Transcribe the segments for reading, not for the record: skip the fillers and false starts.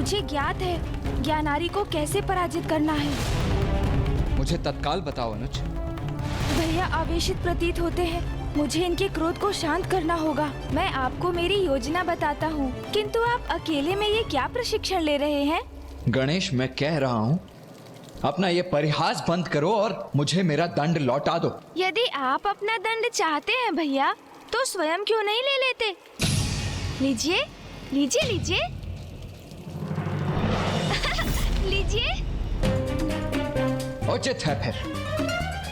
मुझे ज्ञात है ज्ञानारी को कैसे पराजित करना है। मुझे तत्काल बताओ अनुज। भैया आवेशित प्रतीत होते हैं, मुझे इनके क्रोध को शांत करना होगा। मैं आपको मेरी योजना बताता हूँ, किंतु आप अकेले में ये क्या प्रशिक्षण ले रहे हैं? गणेश, मैं कह रहा हूँ अपना ये परिहास बंद करो और मुझे मेरा दंड लौटा दो। यदि आप अपना दंड चाहते हैं भैया, तो स्वयं क्यों नहीं ले लेते? लीजिए लीजिए लीजिए लीजिए। उचित है फिर।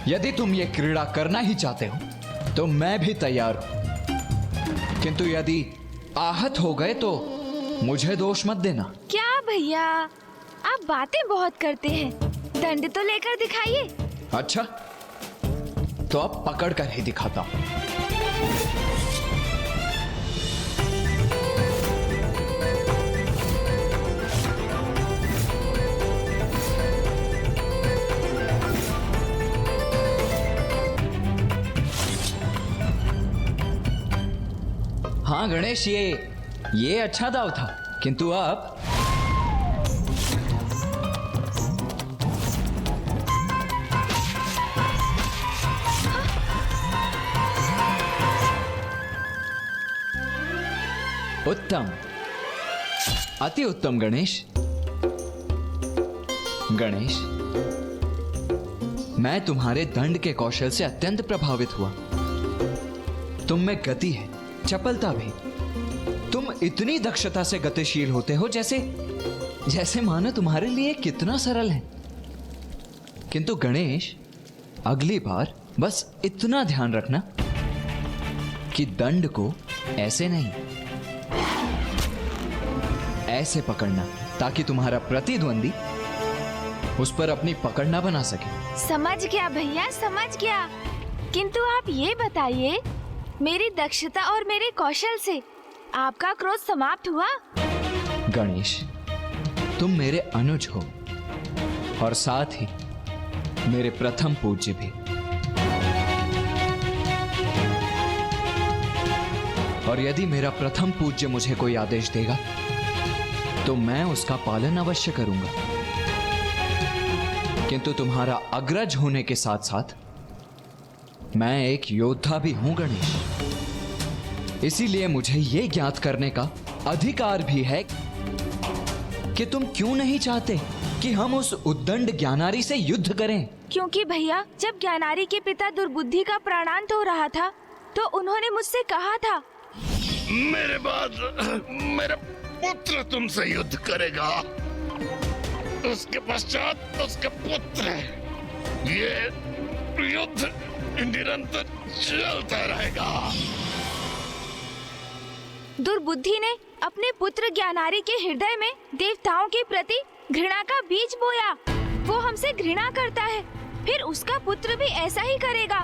यदि तुम ये क्रीड़ा करना ही चाहते हो तो मैं भी तैयार हूं, किंतु यदि आहत हो गए तो मुझे दोष मत देना। क्या भैया, आप बातें बहुत करते हैं, दंड तो लेकर दिखाइए। अच्छा, तो अब पकड़ कर ही दिखाता हूं। हाँ गणेश, ये अच्छा दाव था, किंतु अब उत्तम, अति उत्तम गणेश। गणेश, मैं तुम्हारे दंड के कौशल से अत्यंत प्रभावित हुआ। तुम में गति है, चपलता भी। तुम इतनी दक्षता से गतिशील होते हो जैसे मानो तुम्हारे लिए कितना सरल है। किंतु गणेश, अगली बार बस इतना ध्यान रखना कि दंड को ऐसे नहीं, ऐसे पकड़ना, ताकि तुम्हारा प्रतिद्वंदी उस पर अपनी पकड़ ना बना सके। समझ गया भैया, समझ गया। किंतु आप ये बताइए, मेरी दक्षता और मेरे कौशल से आपका क्रोध समाप्त हुआ? गणेश, तुम मेरे अनुज हो और साथ ही मेरे प्रथम पूज्य भी। और यदि मेरा प्रथम पूज्य मुझे कोई आदेश देगा तो मैं उसका पालन अवश्य करूंगा। किंतु तुम्हारा अग्रज होने के साथ साथ मैं एक योद्धा भी हूं गणेश। इसीलिए मुझे यह ज्ञात करने का अधिकार भी है कि तुम क्यों नहीं चाहते कि हम उस उद्दंड ज्ञानारी से युद्ध करें। क्योंकि भैया, जब ज्ञानारी के पिता दुर्बुद्धि का प्राणांत हो रहा था तो उन्होंने मुझसे कहा था, मेरे बाद मेरा पुत्र तुमसे युद्ध करेगा, उसके पश्चात उसका पुत्र। ये युद्ध निरंतर चलता रहेगा। दुर्बुद्धि ने अपने पुत्र ज्ञानारी के हृदय में देवताओं के प्रति घृणा का बीज बोया। वो हमसे घृणा करता है, फिर उसका पुत्र भी ऐसा ही करेगा।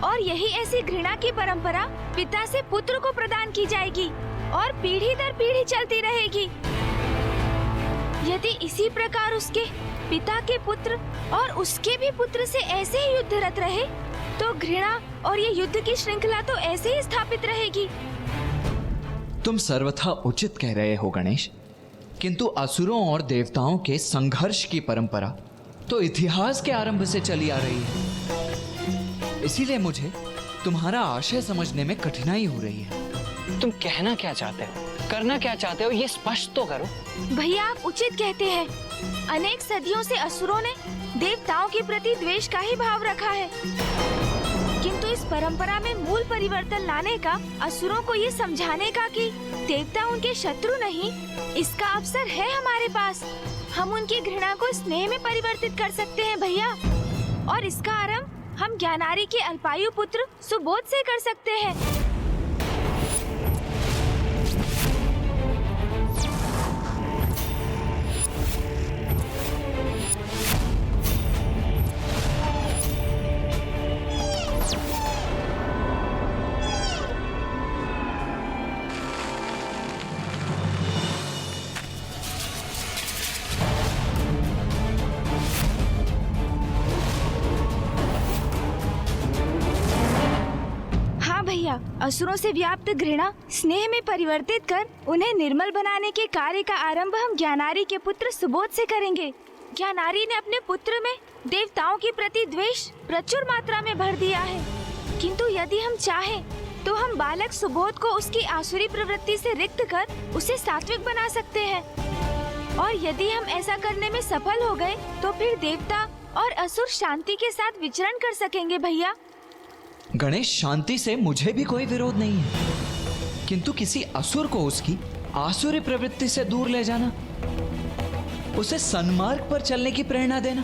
और यही ऐसी घृणा की परंपरा पिता से पुत्र को प्रदान की जाएगी और पीढ़ी दर पीढ़ी चलती रहेगी। यदि इसी प्रकार उसके पिता के पुत्र और उसके भी पुत्र से ऐसे ही युद्धरत रहे तो घृणा और ये युद्ध की श्रृंखला तो ऐसे ही स्थापित रहेगी। तुम सर्वथा उचित कह रहे हो गणेश, किंतु असुरों और देवताओं के संघर्ष की परंपरा तो इतिहास के आरंभ से चली आ रही है। इसीलिए मुझे तुम्हारा आशय समझने में कठिनाई हो रही है। तुम कहना क्या चाहते हो, करना क्या चाहते हो, ये स्पष्ट तो करो। भैया, आप उचित कहते हैं। अनेक सदियों से असुरों ने देवताओं के प्रति द्वेष का ही भाव रखा है, किंतु इस परंपरा में मूल परिवर्तन लाने का, असुरों को ये समझाने का कि देवता उनके शत्रु नहीं, इसका अवसर है हमारे पास। हम उनकी घृणा को स्नेह में परिवर्तित कर सकते हैं भैया, और इसका आरंभ हम ज्ञानारी के अल्पायु पुत्र सुबोध से कर सकते हैं। भैया, असुरों से व्याप्त घृणा स्नेह में परिवर्तित कर उन्हें निर्मल बनाने के कार्य का आरंभ हम ज्ञानारी के पुत्र सुबोध से करेंगे। ज्ञानारी ने अपने पुत्र में देवताओं के प्रति द्वेष प्रचुर मात्रा में भर दिया है, किंतु यदि हम चाहें तो हम बालक सुबोध को उसकी आसुरी प्रवृत्ति से रिक्त कर उसे सात्विक बना सकते हैं। और यदि हम ऐसा करने में सफल हो गए तो फिर देवता और असुर शांति के साथ विचरण कर सकेंगे भैया। गणेश, शांति से मुझे भी कोई विरोध नहीं है, किंतु किसी असुर को उसकी आसुरी प्रवृत्ति से दूर ले जाना, उसे सन्मार्ग पर चलने की प्रेरणा देना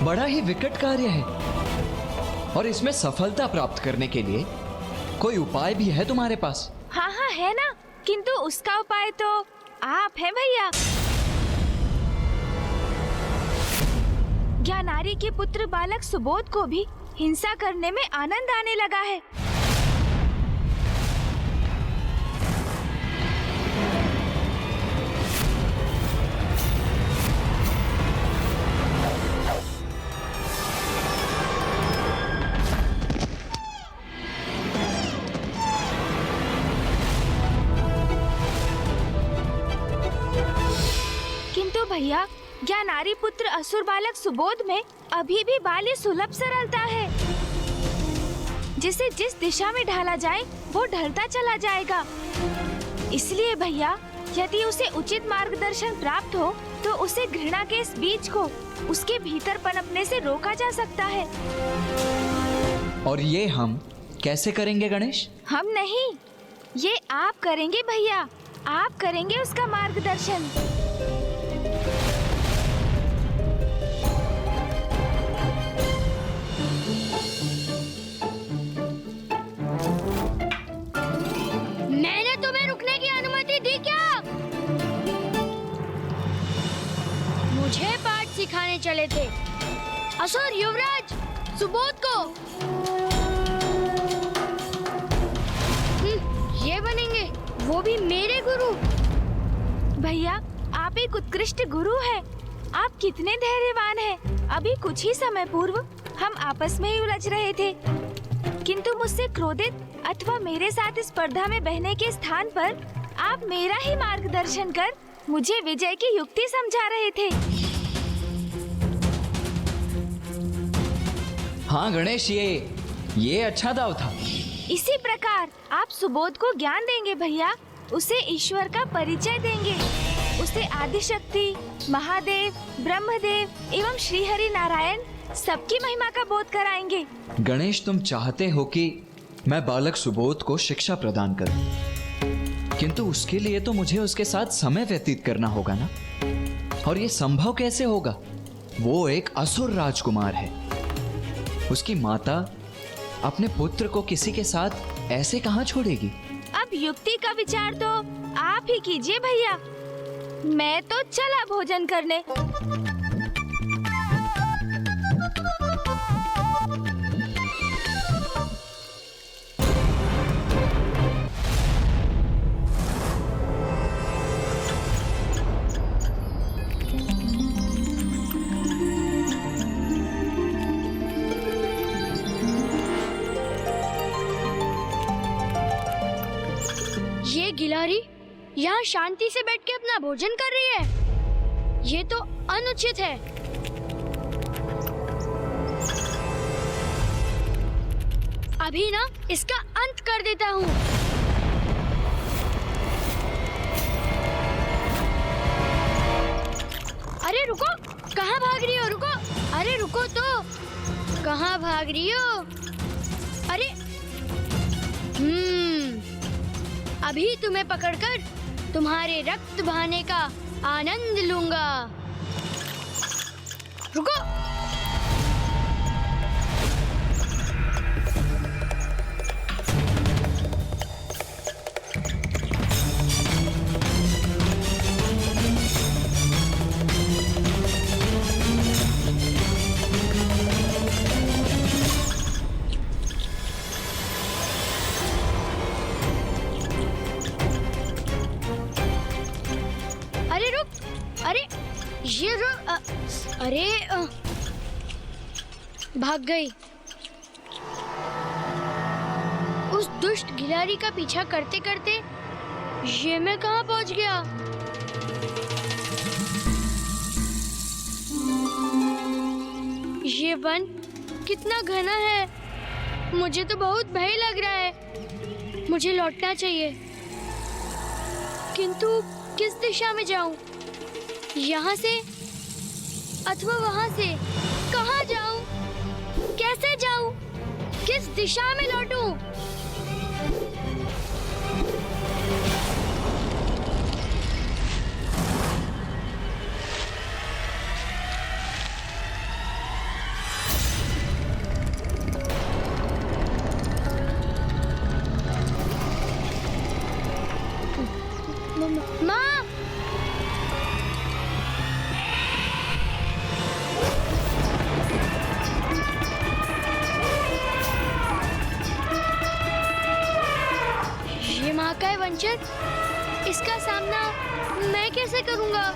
बड़ा ही विकट कार्य है। और इसमें सफलता प्राप्त करने के लिए कोई उपाय भी है तुम्हारे पास? हाँ हाँ है ना, किंतु उसका उपाय तो आप हैं भैया। ज्ञानारी के पुत्र बालक सुबोध को भी हिंसा करने में आनंद आने लगा है। किंतु भैया, ज्ञानारी पुत्र असुर बालक सुबोध में अभी भी बाली सुलभ सरलता है, जिसे जिस दिशा में ढाला जाए वो ढलता चला जाएगा। इसलिए भैया, यदि उसे उचित मार्गदर्शन प्राप्त हो तो उसे घृणा के इस बीज को उसके भीतर पनपने से रोका जा सकता है। और ये हम कैसे करेंगे गणेश? हम नहीं, ये आप करेंगे भैया, आप करेंगे उसका मार्गदर्शन। मैंने तुम्हें रुकने की अनुमति दी क्या? मुझे पाठ सिखाने चले थे असुर युवराज सुबोध को। ये बनेंगे वो भी मेरे गुरु। भैया, आप एक उत्कृष्ट गुरु हैं। आप कितने धैर्यवान हैं। अभी कुछ ही समय पूर्व हम आपस में ही उलझ रहे थे, किंतु मुझसे क्रोधित अथवा मेरे साथ स्पर्धा में बहने के स्थान पर आप मेरा ही मार्गदर्शन कर मुझे विजय की युक्ति समझा रहे थे। हाँ गणेश, ये अच्छा दाव था। इसी प्रकार आप सुबोध को ज्ञान देंगे भैया, उसे ईश्वर का परिचय देंगे, उसे आदिशक्ति, महादेव, ब्रह्मदेव एवं श्री हरि नारायण सबकी महिमा का बोध कराएंगे। गणेश, तुम चाहते हो कि मैं बालक सुबोध को शिक्षा प्रदान करूं, किंतु उसके लिए तो मुझे उसके साथ समय व्यतीत करना होगा ना। और ये संभव कैसे होगा? वो एक असुर राजकुमार है। उसकी माता अपने पुत्र को किसी के साथ ऐसे कहाँ छोड़ेगी? अब युक्ति का विचार तो आप ही कीजिए भैया, मैं तो चला भोजन करने। ये गिलारी यहाँ शांति से बैठ के अपना भोजन कर रही है। ये तो अनुचित है। अभी ना इसका अंत कर देता हूँ। अरे रुको, कहाँ भाग रही हो? रुको, अरे रुको तो, कहाँ भाग रही हो? अरे अभी तुम्हें पकड़कर तुम्हारे रक्त बहाने का आनंद लूंगा। रुको। अरे भाग गई। उस दुष्ट गिलहरी का पीछा करते करते ये मैं कहाँ पहुँच गया? ये वन कितना घना है, मुझे तो बहुत भय लग रहा है। मुझे लौटना चाहिए, किंतु किस दिशा में जाऊं? यहाँ से अथवा वहाँ से? कहाँ जाऊं? कैसे जाऊं? किस दिशा में लौटूं? माँ! ये माँ का है वंचित, इसका सामना मैं कैसे करूँगा?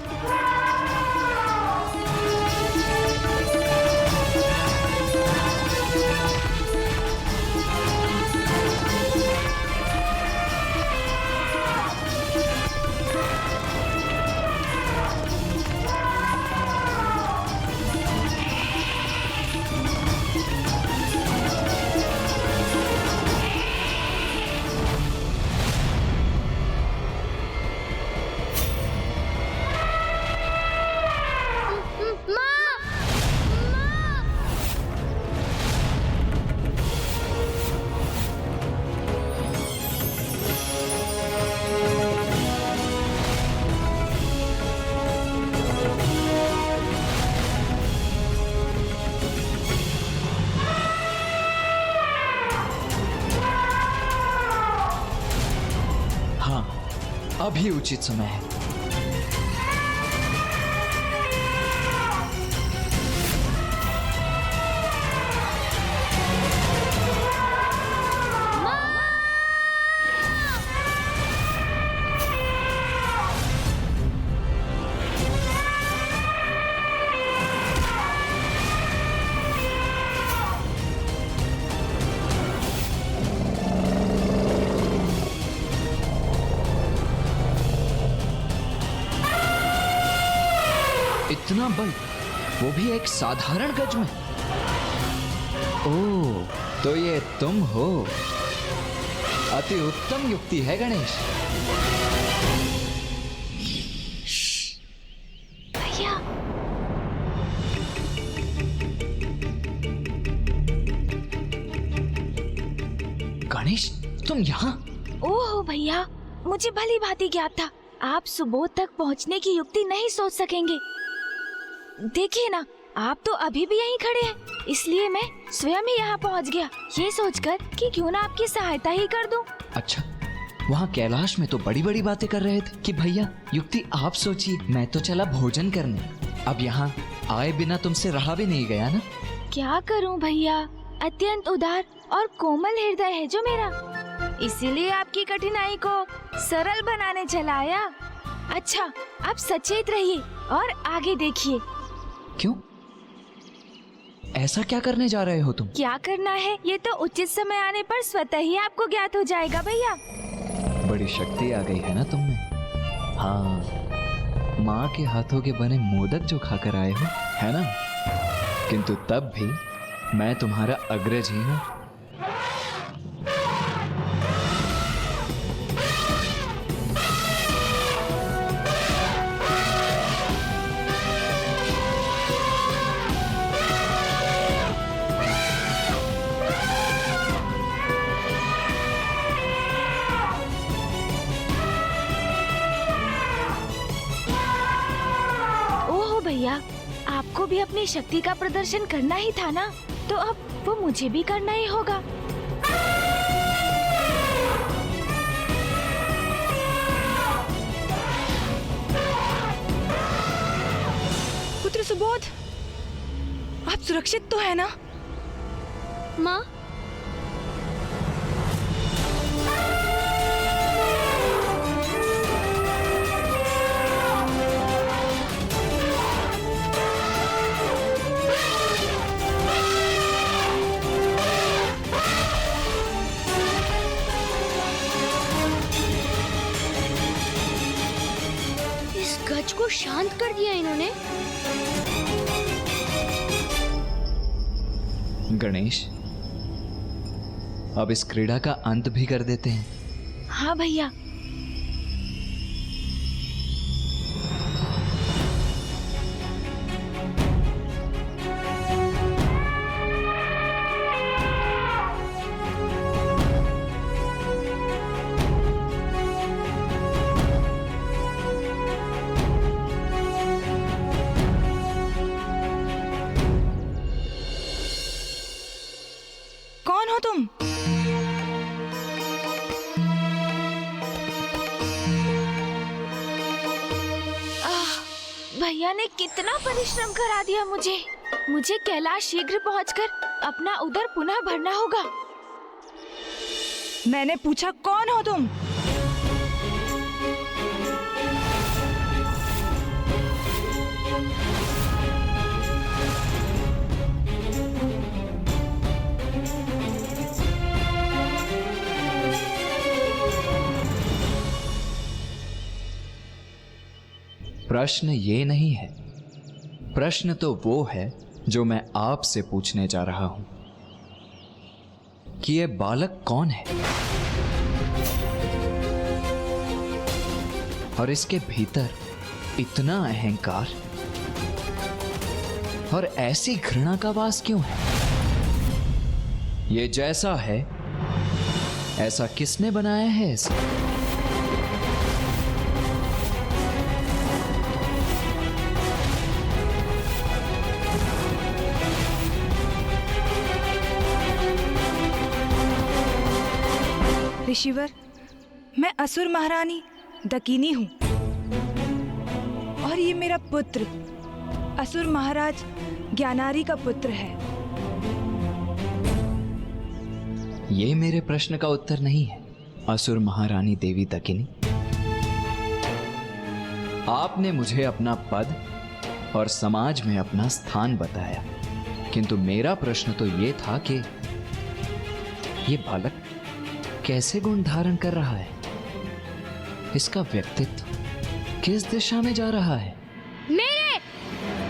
हाँ, अभी उचित समय है। इतना बल, वो भी एक साधारण गज में। ओह, तो ये तुम हो। अति उत्तम युक्ति है गणेश। भैया, गणेश, तुम यहाँ? ओह भैया, मुझे भली भांति ज्ञात था आप सुबोध तक पहुंचने की युक्ति नहीं सोच सकेंगे। देखिए ना, आप तो अभी भी यहीं खड़े हैं, इसलिए मैं स्वयं ही यहाँ पहुँच गया, ये सोचकर कि क्यों ना आपकी सहायता ही कर दूं। अच्छा, वहाँ कैलाश में तो बड़ी बड़ी बातें कर रहे थे कि भैया युक्ति आप सोचिए, मैं तो चला भोजन करने। अब यहाँ आए बिना तुमसे रहा भी नहीं गया ना। क्या करूं भैया, अत्यंत उदार और कोमल हृदय है जो मेरा, इसीलिए आपकी कठिनाई को सरल बनाने चला आया। अच्छा, आप सचेत रहिए और आगे देखिए। क्यों? ऐसा क्या करने जा रहे हो तुम? क्या करना है ये तो उचित समय आने पर स्वतः ही आपको ज्ञात हो जाएगा भैया। बड़ी शक्ति आ गई है ना तुम में। हाँ, माँ के हाथों के बने मोदक जो खाकर आए हो, है ना? किंतु तब भी मैं तुम्हारा अग्रज ही हूँ। भैया, आपको भी अपनी शक्ति का प्रदर्शन करना ही था ना, तो अब वो मुझे भी करना ही होगा। पुत्र सुबोध, आप सुरक्षित तो है ना? माँ, गज को शांत कर दिया इन्होंने। गणेश, अब इस क्रीड़ा का अंत भी कर देते हैं। हाँ भैया। कौन हो तुम? भैया ने कितना परिश्रम करा दिया मुझे। मुझे कैलाश शीघ्र पहुंचकर अपना उदर पुनः भरना होगा। मैंने पूछा कौन हो तुम? प्रश्न ये नहीं है, प्रश्न तो वो है जो मैं आपसे पूछने जा रहा हूं कि ये बालक कौन है और इसके भीतर इतना अहंकार और ऐसी घृणा का वास क्यों है? ये जैसा है ऐसा किसने बनाया है इसे? ऋषिवर, मैं असुर महारानी दकिनी हूँ और ये मेरा पुत्र असुर महाराज ज्ञानारी का पुत्र है। ये मेरे प्रश्न का उत्तर नहीं है, असुर महारानी देवी दकिनी। आपने मुझे अपना पद और समाज में अपना स्थान बताया, किंतु मेरा प्रश्न तो ये था कि ये बालक कैसे गुण धारण कर रहा है? इसका व्यक्तित्व किस दिशा में जा रहा है? मेरे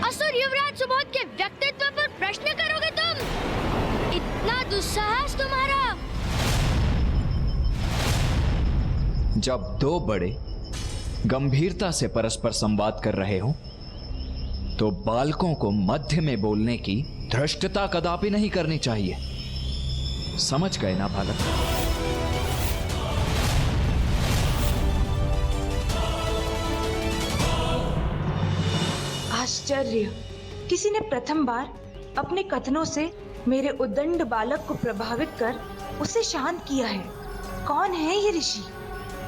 असुर युवराज सुबोध के व्यक्तित्व पर प्रश्न करोगे तुम? इतना दुस्साहस तुम्हारा? जब दो बड़े गंभीरता से परस्पर संवाद कर रहे हो तो बालकों को मध्य में बोलने की धृष्टता कदापि नहीं करनी चाहिए। समझ गए ना बालक? आश्चर्य, किसी ने प्रथम बार अपने कथनों से मेरे उद्दंड बालक को प्रभावित कर उसे शांत किया है। कौन है ये ऋषि?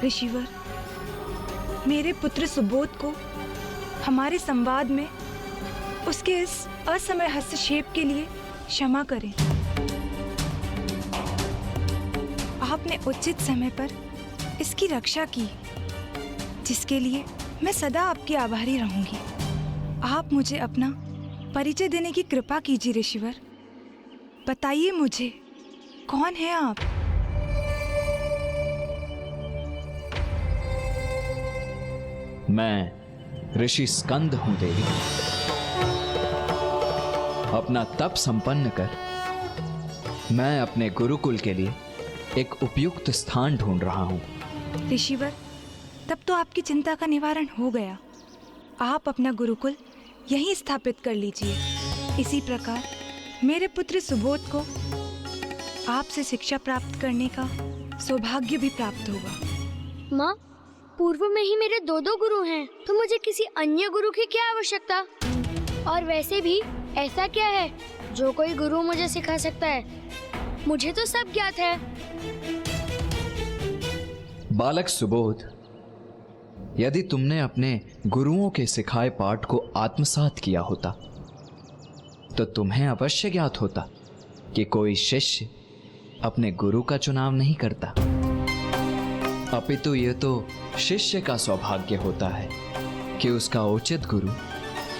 ऋषिवर, मेरे पुत्र सुबोध को हमारे संवाद में उसके इस असमय हस्तक्षेप के लिए क्षमा करें। आपने उचित समय पर इसकी रक्षा की, जिसके लिए मैं सदा आपकी आभारी रहूंगी। आप मुझे अपना परिचय देने की कृपा कीजिए ऋषिवर। बताइए मुझे, कौन है आप? मैं ऋषि स्कंद हूं देवी। अपना तप संपन्न कर मैं अपने गुरुकुल के लिए एक उपयुक्त स्थान ढूंढ रहा हूं। ऋषिवर, तब तो आपकी चिंता का निवारण हो गया। आप अपना गुरुकुल यहीं स्थापित कर लीजिए। इसी प्रकार मेरे पुत्र सुबोध को आपसे शिक्षा प्राप्त करने का सौभाग्य भी प्राप्त होगा। माँ, पूर्व में ही मेरे दो गुरु हैं, तो मुझे किसी अन्य गुरु की क्या आवश्यकता? और वैसे भी ऐसा क्या है जो कोई गुरु मुझे सिखा सकता है? मुझे तो सब ज्ञात है। बालक सुबोध, यदि तुमने अपने गुरुओं के सिखाए पाठ को आत्मसात किया होता तो तुम्हें अवश्य ज्ञात होता कि कोई शिष्य अपने गुरु का चुनाव नहीं करता, अपितु ये तो शिष्य का सौभाग्य होता है कि उसका उचित गुरु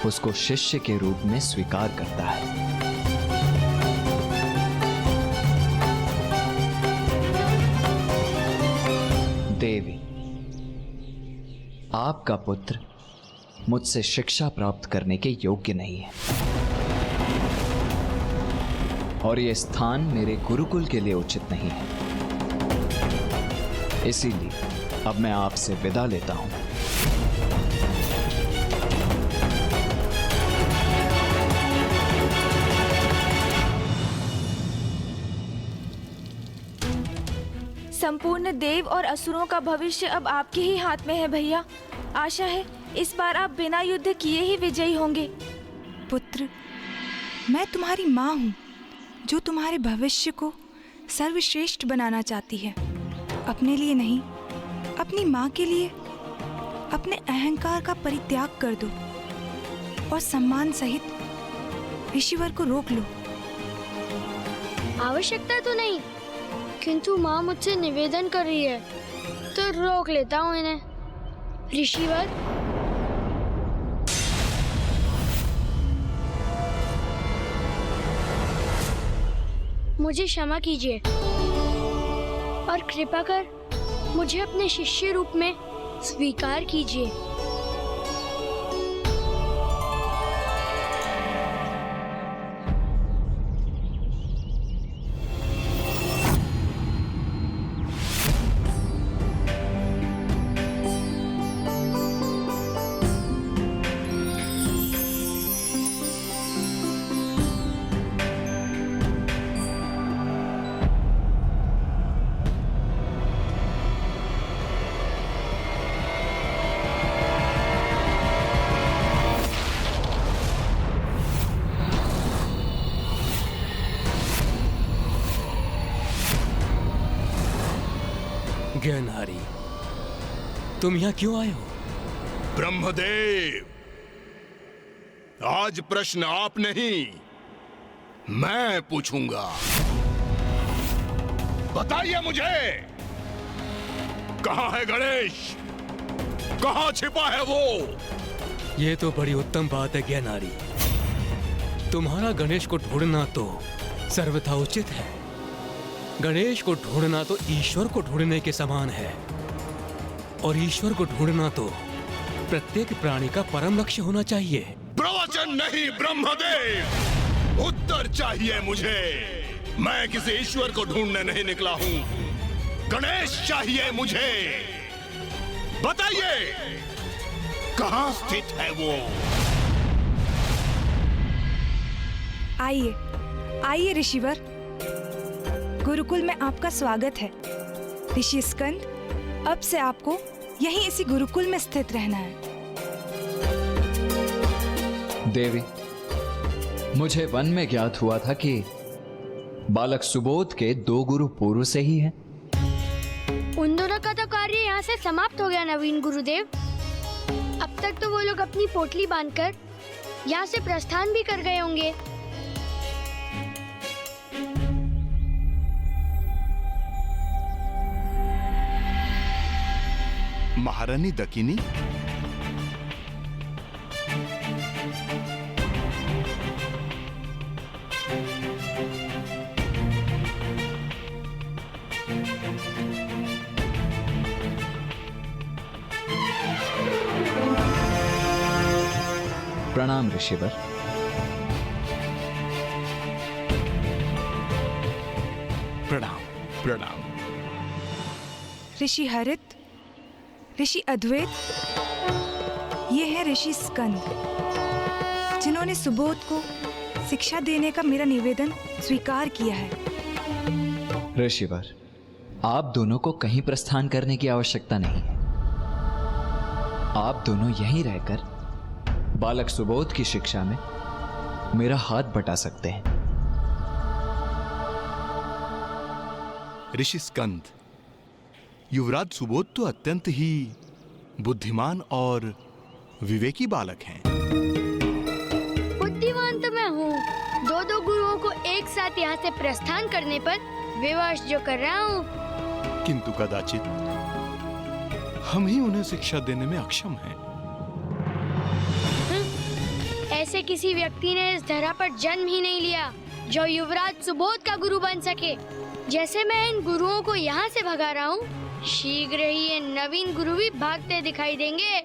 उसको शिष्य के रूप में स्वीकार करता है। देवी, आपका पुत्र मुझसे शिक्षा प्राप्त करने के योग्य नहीं है, और यह स्थान मेरे गुरुकुल के लिए उचित नहीं है। इसीलिए अब मैं आपसे विदा लेता हूं। संपूर्ण देव और असुरों का भविष्य अब आपके ही हाथ में है भैया। आशा है इस बार आप बिना युद्ध किए ही विजयी होंगे। पुत्र, मैं तुम्हारी माँ हूँ जो तुम्हारे भविष्य को सर्वश्रेष्ठ बनाना चाहती है। अपने लिए नहीं, अपनी माँ के लिए अपने अहंकार का परित्याग कर दो और सम्मान सहित ऋषिवर को रोक लो। आवश्यकता तो नहीं, किंतु माँ मुझसे निवेदन कर रही है तो रोक लेता हूँ इन्हें। ऋषिवर, मुझे क्षमा कीजिए और कृपा कर मुझे अपने शिष्य रूप में स्वीकार कीजिए। ज्ञानहारी, तुम यहाँ क्यों आए हो? ब्रह्मदेव, आज प्रश्न आप नहीं, मैं पूछूंगा। बताइए मुझे, कहाँ है गणेश? कहाँ छिपा है वो? ये तो बड़ी उत्तम बात है ज्ञानहारी। तुम्हारा गणेश को ढूंढना तो सर्वथा उचित है। गणेश को ढूंढना तो ईश्वर को ढूंढने के समान है, और ईश्वर को ढूंढना तो प्रत्येक प्राणी का परम लक्ष्य होना चाहिए। प्रवचन नहीं ब्रह्मदेव, उत्तर चाहिए मुझे। मैं किसी ईश्वर को ढूंढने नहीं निकला हूँ, गणेश चाहिए मुझे। बताइए, कहाँ स्थित है वो? आइए, आइए ऋषिवर, गुरुकुल में आपका स्वागत है। ऋषि स्कंद, अब से आपको यहीं इसी गुरुकुल में स्थित रहना है। देवी, मुझे वन में ज्ञात हुआ था कि बालक सुबोध के 2 गुरु पूर्व से ही हैं। उन दोनों का तो कार्य यहाँ से समाप्त हो गया नवीन गुरुदेव। अब तक तो वो लोग अपनी पोटली बांधकर यहाँ से प्रस्थान भी कर गए होंगे। महारानी दकिनी, प्रणाम ऋषिवर। प्रणाम प्रणाम। ऋषि हरित, ऋषि अद्वैत, ये है ऋषि स्कंद, जिन्होंने सुबोध को शिक्षा देने का मेरा निवेदन स्वीकार किया है। ऋषिवर, आप दोनों को कहीं प्रस्थान करने की आवश्यकता नहीं है। आप दोनों यहीं रहकर बालक सुबोध की शिक्षा में मेरा हाथ बटा सकते हैं। ऋषि स्कंद, युवराज सुबोध तो अत्यंत ही बुद्धिमान और विवेकी बालक हैं। बुद्धिमान तो मैं हूँ। 2 गुरुओं को एक साथ यहाँ से प्रस्थान करने पर विवश जो कर रहा हूँ। किंतु कदाचित हम ही उन्हें शिक्षा देने में अक्षम हैं। ऐसे किसी व्यक्ति ने इस धरा पर जन्म ही नहीं लिया जो युवराज सुबोध का गुरु बन सके। जैसे मैं इन गुरुओं को यहाँ से भगा रहा हूँ, शीघ्र ही ये नवीन गुरु भी भागते दिखाई देंगे।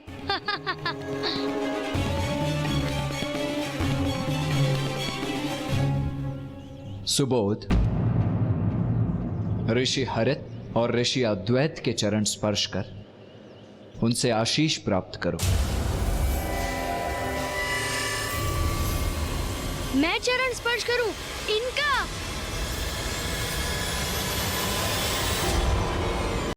सुबोध, ऋषि हरित और ऋषि अद्वैत के चरण स्पर्श कर उनसे आशीष प्राप्त करो। मैं चरण स्पर्श करूं इनका?